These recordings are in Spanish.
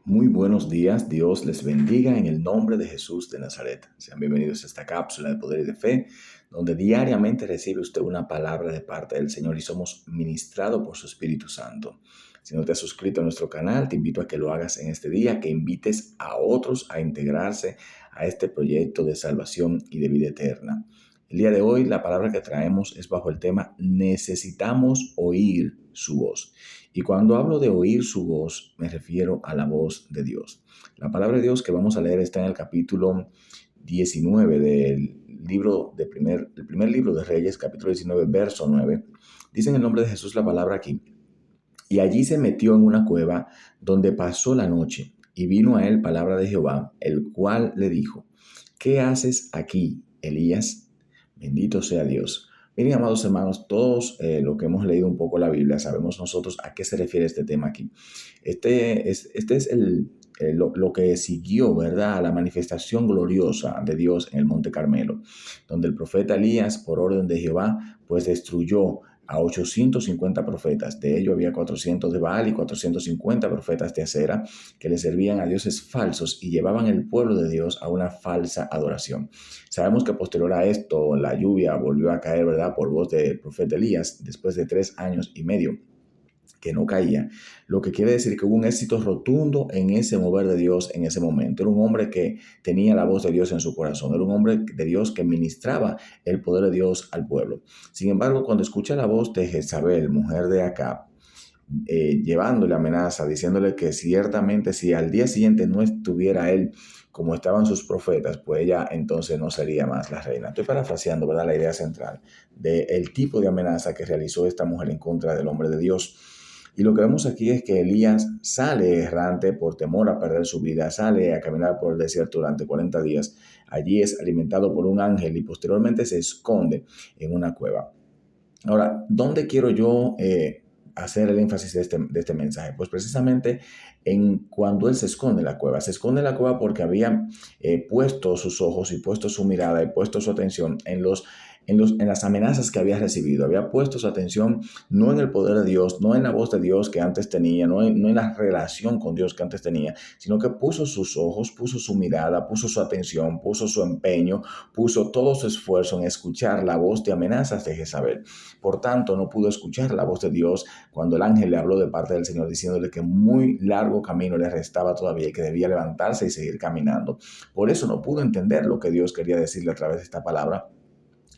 Muy buenos días, Dios les bendiga en el nombre de Jesús de Nazaret. Sean bienvenidos a esta cápsula de poder y de fe, donde diariamente recibe usted una palabra de parte del Señor y somos ministrados por su Espíritu Santo. Si no te has suscrito a nuestro canal, te invito a que lo hagas en este día, que invites a otros a integrarse a este proyecto de salvación y de vida eterna. El día de hoy la palabra que traemos es bajo el tema necesitamos oír su voz. Y cuando hablo de oír su voz, me refiero a la voz de Dios. La palabra de Dios que vamos a leer está en el capítulo 19 del primer libro de Reyes, capítulo 19, verso 9. Dice en el nombre de Jesús la palabra aquí. Y allí se metió en una cueva donde pasó la noche. Y vino a él palabra de Jehová, el cual le dijo: ¿Qué haces aquí, Elías? Bendito sea Dios. Miren, amados hermanos, todos los que hemos leído un poco la Biblia, sabemos nosotros a qué se refiere este tema aquí. Este es lo que siguió, ¿verdad?, a la manifestación gloriosa de Dios en el Monte Carmelo, donde el profeta Elías, por orden de Jehová, pues destruyó a 850 profetas. De ellos había 400 de Baal y 450 profetas de Acera que le servían a dioses falsos y llevaban el pueblo de Dios a una falsa adoración. Sabemos que posterior a esto la lluvia volvió a caer, ¿verdad?, por voz del profeta Elías después de 3 años y medio que no caía, lo que quiere decir que hubo un éxito rotundo en ese mover de Dios en ese momento. Era un hombre que tenía la voz de Dios en su corazón, era un hombre de Dios que ministraba el poder de Dios al pueblo. Sin embargo, cuando escucha la voz de Jezabel, mujer de Acab, llevándole amenaza, diciéndole que ciertamente si al día siguiente no estuviera él como estaban sus profetas, pues ella entonces no sería más la reina. Estoy parafraseando, ¿verdad?, la idea central del tipo de amenaza que realizó esta mujer en contra del hombre de Dios. Y lo que vemos aquí es que Elías sale errante por temor a perder su vida, sale a caminar por el desierto durante 40 días. Allí es alimentado por un ángel y posteriormente se esconde en una cueva. Ahora, ¿dónde quiero yo hacer el énfasis de este mensaje? Pues precisamente en cuando él se esconde en la cueva. Se esconde en la cueva porque había puesto sus ojos y puesto su mirada y puesto su atención en las amenazas que había recibido. Había puesto su atención no en el poder de Dios, no en la voz de Dios que antes tenía, no en la relación con Dios que antes tenía, sino que puso sus ojos, puso su mirada, puso su atención, puso su empeño, puso todo su esfuerzo en escuchar la voz de amenazas de Jezabel. Por tanto, no pudo escuchar la voz de Dios cuando el ángel le habló de parte del Señor, diciéndole que muy largo camino le restaba todavía y que debía levantarse y seguir caminando. Por eso no pudo entender lo que Dios quería decirle a través de esta palabra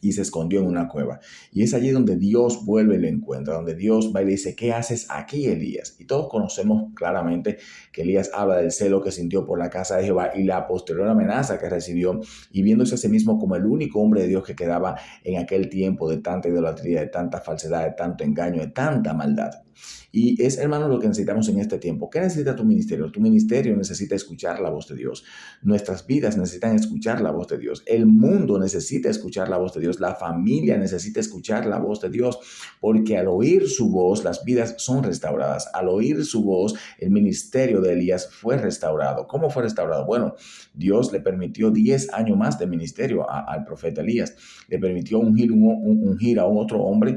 y se escondió en una cueva. Y es allí donde Dios vuelve y lo encuentra, donde Dios va y le dice: ¿qué haces aquí, Elías? Y todos conocemos claramente que Elías habla del celo que sintió por la casa de Jehová y la posterior amenaza que recibió, y viéndose a sí mismo como el único hombre de Dios que quedaba en aquel tiempo de tanta idolatría, de tanta falsedad, de tanto engaño, de tanta maldad. Y es, hermano, lo que necesitamos en este tiempo. ¿Qué necesita tu ministerio? Tu ministerio necesita escuchar la voz de Dios. Nuestras vidas necesitan escuchar la voz de Dios. El mundo necesita escuchar la voz de Dios. La familia necesita escuchar la voz de Dios, porque al oír su voz, las vidas son restauradas. Al oír su voz, el ministerio de Elías fue restaurado. ¿Cómo fue restaurado? Bueno, Dios le permitió 10 años más de ministerio al profeta Elías. Le permitió ungir a un otro hombre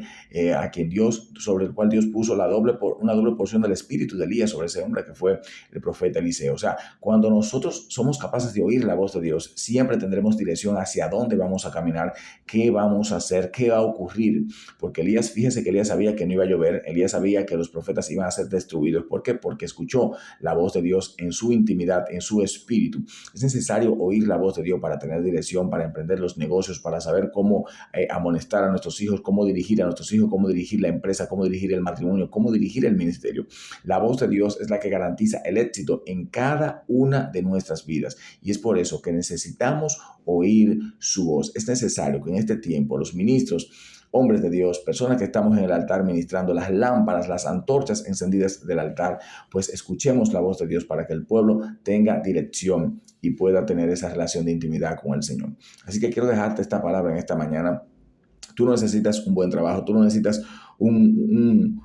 a quien Dios, sobre el cual Dios puso una doble porción del espíritu de Elías sobre ese hombre que fue el profeta Eliseo. O sea, cuando nosotros somos capaces de oír la voz de Dios, siempre tendremos dirección hacia dónde vamos a caminar, qué vamos a hacer, qué va a ocurrir. Porque Elías, fíjese que Elías sabía que no iba a llover, Elías sabía que los profetas iban a ser destruidos. ¿Por qué? Porque escuchó la voz de Dios en su intimidad, en su espíritu. Es necesario oír la voz de Dios para tener dirección, para emprender los negocios, para saber cómo amonestar a nuestros hijos, cómo dirigir a nuestros hijos, cómo dirigir la empresa, cómo dirigir el matrimonio, cómo dirigir el ministerio. La voz de Dios es la que garantiza el éxito en cada una de nuestras vidas, y es por eso que necesitamos oír su voz. Es necesario que en este tiempo los ministros, hombres de Dios, personas que estamos en el altar ministrando, las lámparas, las antorchas encendidas del altar, pues escuchemos la voz de Dios para que el pueblo tenga dirección y pueda tener esa relación de intimidad con el Señor. Así que quiero dejarte esta palabra en esta mañana. Tú no necesitas un buen trabajo, tú no necesitas un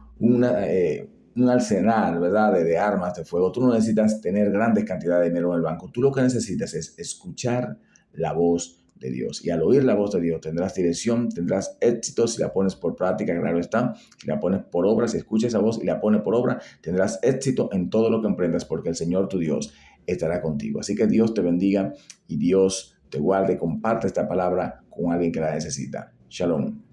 arsenal, ¿verdad?, de armas de fuego. Tú no necesitas tener grandes cantidades de dinero en el banco. Tú lo que necesitas es escuchar la voz de Dios. Y al oír la voz de Dios tendrás dirección, tendrás éxito si la pones por práctica, claro está, si la pones por obra, si escuchas esa voz y la pones por obra, tendrás éxito en todo lo que emprendas porque el Señor tu Dios estará contigo. Así que Dios te bendiga y Dios te guarde. Comparte esta palabra con alguien que la necesita. Shalom.